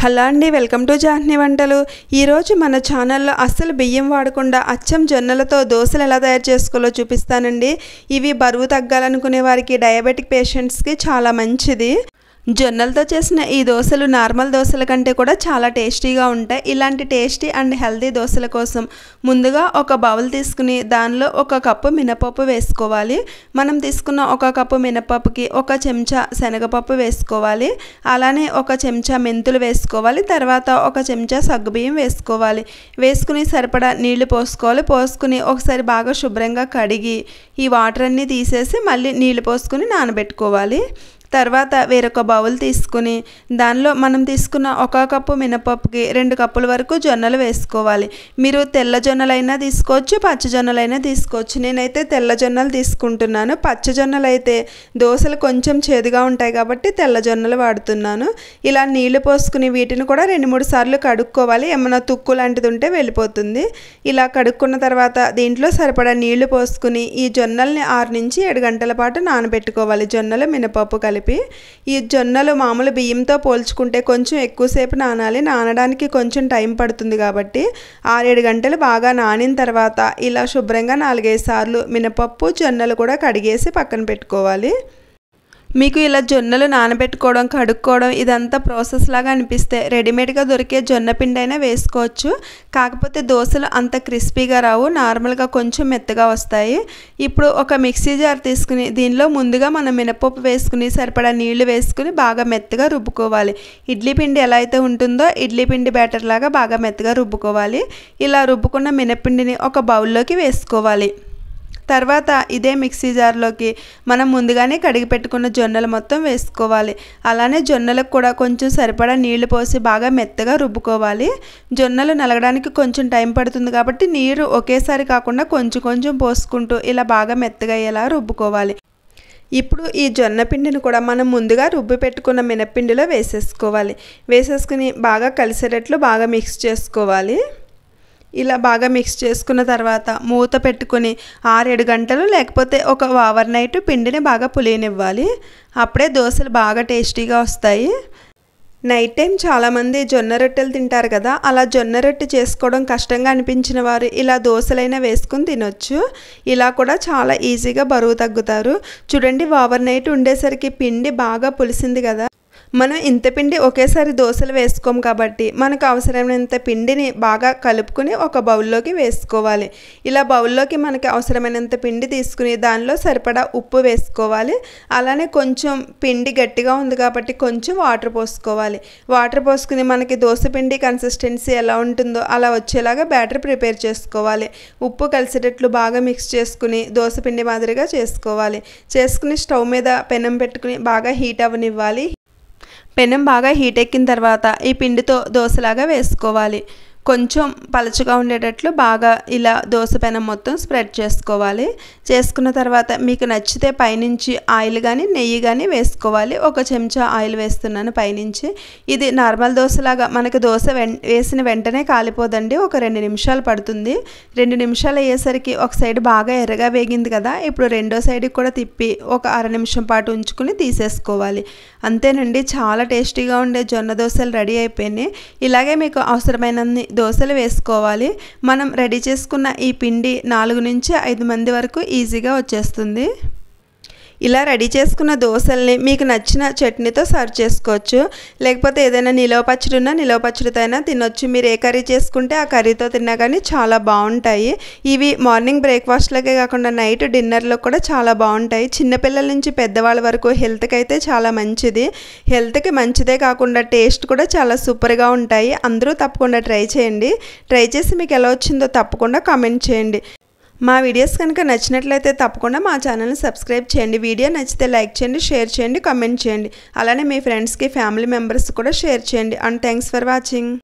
Hello అండి, welcome to Jahnavi వంటలు. ఈరోజు మన ఛానల్లో అస్సలు బియ్యం వాడకుండా అచ్చం జొన్నలతో దోశలు ఎలా తయారు చేసుకోవాలో చూపిస్తానండి. ఇవి బరువు తగ్గాలనుకునే వారికి, డయాబెటిక్ పేషెంట్స్కి చాలా మంచిది. జొన్నలతో చేసిన ఈ దోశలు నార్మల్ దోశల కంటే కూడా చాలా టేస్టీగా ఉంటాయి. ఇలాంటి టేస్టీ అండ్ హెల్తీ దోశల కోసం ముందుగా ఒక బౌల్ తీసుకుని దానిలో ఒక కప్పు మినపప్పు వేసుకోవాలి. మనం తీసుకున్న ఒక కప్పు మినపప్పుకి ఒక చెంచా శనగపప్పు వేసుకోవాలి. అలానే ఒక చెంచా మెంతులు వేసుకోవాలి. తర్వాత ఒక చెంచా సగ్గుబియ్యం వేసుకోవాలి. వేసుకుని సరిపడా నీళ్లు పోసుకోవాలి. పోసుకుని ఒకసారి బాగా శుభ్రంగా కడిగి ఈ వాటర్ అన్నీ తీసేసి మళ్ళీ నీళ్లు పోసుకుని నానబెట్టుకోవాలి. తర్వాత వేరొక బౌల్ తీసుకుని దానిలో మనం తీసుకున్న ఒక కప్పు మినపప్పుకి 2 కప్పుల వరకు జొన్నలు వేసుకోవాలి. మీరు తెల్ల జొన్నలైనా తీసుకోవచ్చు, పచ్చ జొన్నలైనా తీసుకోవచ్చు. నేనైతే తెల్ల జొన్నలు తీసుకుంటున్నాను. పచ్చ జొన్నలు అయితే దోశలు కొంచెం చేదుగా ఉంటాయి కాబట్టి తెల్ల జొన్నలు వాడుతున్నాను. ఇలా నీళ్లు పోసుకుని వీటిని కూడా 2-3 సార్లు కడుక్కోవాలి. ఏమైనా తుక్కు లాంటిది ఉంటే వెళ్ళిపోతుంది. ఇలా కడుక్కున్న తర్వాత దీంట్లో సరిపడా నీళ్లు పోసుకుని ఈ జొన్నల్ని 6 నుంచి 7 గంటల పాటు నానబెట్టుకోవాలి. జొన్నలు మినపప్పు కలిపి. ఈ జొన్నలు మామూలు బియ్యంతో పోల్చుకుంటే కొంచెం ఎక్కువసేపు నానాలి. నానడానికి కొంచెం టైం పడుతుంది కాబట్టి 6-7 గంటలు బాగా నానిన తర్వాత ఇలా శుభ్రంగా 4-5 సార్లు మినపప్పు జొన్నలు కూడా కడిగేసి పక్కన పెట్టుకోవాలి. మీకు ఇలా జొన్నలు నానబెట్టుకోవడం, కడుక్కోవడం ఇదంతా ప్రాసెస్ లాగా అనిపిస్తే రెడీమేడ్గా దొరికే జొన్న పిండి అయినా వేసుకోవచ్చు. కాకపోతే దోశలు అంత క్రిస్పీగా రావు, నార్మల్గా కొంచెం మెత్తగా వస్తాయి. ఇప్పుడు ఒక మిక్సీ జార్ తీసుకుని దీనిలో ముందుగా మనం మినపప్పు వేసుకుని సరిపడా నీళ్లు వేసుకుని బాగా మెత్తగా రుబ్బుకోవాలి. ఇడ్లీ పిండి ఎలా అయితే ఉంటుందో ఇడ్లీ పిండి బ్యాటర్ లాగా బాగా మెత్తగా రుబ్బుకోవాలి. ఇలా రుబ్బుకున్న మినపిండిని ఒక బౌల్లోకి వేసుకోవాలి. తర్వాత ఇదే మిక్సీ జార్లోకి మనం ముందుగానే కడిగి పెట్టుకున్న జొన్నలు మొత్తం వేసుకోవాలి. అలానే జొన్నలకు కూడా కొంచెం సరిపడా నీళ్లు పోసి బాగా మెత్తగా రుబ్బుకోవాలి. జొన్నలు నలగడానికి కొంచెం టైం పడుతుంది కాబట్టి నీరు ఒకేసారి కాకుండా కొంచెం కొంచెం పోసుకుంటూ ఇలా బాగా మెత్తగా అయ్యేలా రుబ్బుకోవాలి. ఇప్పుడు ఈ జొన్న పిండిని కూడా మనం ముందుగా రుబ్బి పెట్టుకున్న మినపిండిలో వేసేసుకోవాలి. వేసేసుకుని బాగా కలిసేటట్లు బాగా మిక్స్ చేసుకోవాలి. ఇలా బాగా మిక్స్ చేసుకున్న తర్వాత మూత పెట్టుకుని 6-7 గంటలు లేకపోతే ఒక ఓవర్ నైట్ పిండిని బాగా పులియనివ్వాలి. అప్పుడే దోశలు బాగా టేస్టీగా వస్తాయి. నైట్ టైం చాలామంది జొన్న రొట్టెలు తింటారు కదా, అలా జొన్న రొట్టె చేసుకోవడం కష్టంగా అనిపించిన వారు ఇలా దోశలైనా వేసుకుని తినొచ్చు. ఇలా కూడా చాలా ఈజీగా బరువు తగ్గుతారు. చూడండి, ఓవర్ నైట్ ఉండేసరికి పిండి బాగా పులిసింది కదా. మనం ఇంత పిండి ఒకేసారి దోశలు వేసుకోం కాబట్టి మనకు అవసరమైనంత పిండిని బాగా కలుపుకుని ఒక బౌల్లోకి వేసుకోవాలి. ఇలా బౌల్లోకి మనకి అవసరమైనంత పిండి తీసుకుని దానిలో సరిపడా ఉప్పు వేసుకోవాలి. అలానే కొంచెం పిండి గట్టిగా ఉంది కాబట్టి కొంచెం వాటర్ పోసుకోవాలి. వాటర్ పోసుకుని మనకి దోశ పిండి కన్సిస్టెన్సీ ఎలా ఉంటుందో అలా వచ్చేలాగా బ్యాటర్ ప్రిపేర్ చేసుకోవాలి. ఉప్పు కలిసేటట్లు బాగా మిక్స్ చేసుకుని దోశ పిండి మాదిరిగా చేసుకోవాలి. చేసుకుని స్టవ్ మీద పెనం పెట్టుకుని బాగా హీట్ అవ్వనివ్వాలి. పెనం బాగా హీట్ ఎక్కిన తర్వాత ఈ పిండితో దోశలాగా వేసుకోవాలి. కొంచెం పలచగా ఉండేటట్లు బాగా ఇలా దోశ పెనం మొత్తం స్ప్రెడ్ చేసుకోవాలి. చేసుకున్న తర్వాత మీకు నచ్చితే పైనుంచి ఆయిల్ కానీ నెయ్యి కానీ వేసుకోవాలి. ఒక చెంచా ఆయిల్ వేస్తున్నాను పైనుంచి. ఇది నార్మల్ దోశలాగా మనకు దోశ వేసిన వెంటనే కాలిపోదండి, ఒక 2 నిమిషాలు పడుతుంది. 2 నిమిషాలు అయ్యేసరికి ఒక సైడ్ బాగా ఎర్రగా వేగింది కదా, ఇప్పుడు రెండో సైడ్కి కూడా తిప్పి ఒక 1/2 నిమిషం పాటు ఉంచుకుని తీసేసుకోవాలి. అంతేనండి, చాలా టేస్టీగా ఉండే జొన్న దోశలు రెడీ అయిపోయినాయి. ఇలాగే మీకు అవసరమైనన్ని దోశలు వేసుకోవాలి. మనం రెడీ చేసుకున్న ఈ పిండి 4 నుంచి 5 మంది వరకు ఈజీగా వచ్చేస్తుంది. ఇలా రెడీ చేసుకున్న దోశల్ని మీకు నచ్చిన చట్నీతో సర్వ్ చేసుకోవచ్చు. లేకపోతే ఏదైనా నిలవ పచ్చడి ఉన్నా నిలవ పచ్చడితో అయినా తినొచ్చు. మీరు ఏ కర్రీ చేసుకుంటే ఆ కర్రీతో తిన్నా కానీ చాలా బాగుంటాయి. ఇవి మార్నింగ్ బ్రేక్ఫాస్ట్లకే కాకుండా నైట్ డిన్నర్లో కూడా చాలా బాగుంటాయి. చిన్నపిల్లల నుంచి పెద్దవాళ్ళ వరకు హెల్త్కి అయితే చాలా మంచిది. హెల్త్కి మంచిదే కాకుండా టేస్ట్ కూడా చాలా సూపర్గా ఉంటాయి. అందరూ తప్పకుండా ట్రై చేయండి. ట్రై చేసి మీకు ఎలా వచ్చిందో తప్పకుండా కామెంట్ చేయండి. మా వీడియోస్ కనుక నచ్చినట్లయితే తప్పకుండా మా ఛానల్ని సబ్స్క్రైబ్ చేయండి. వీడియో నచ్చితే లైక్ చేయండి, షేర్ చేయండి, కామెంట్ చేయండి. అలానే మీ ఫ్రెండ్స్కి, ఫ్యామిలీ మెంబర్స్ కూడా షేర్ చేయండి. And thanks for watching.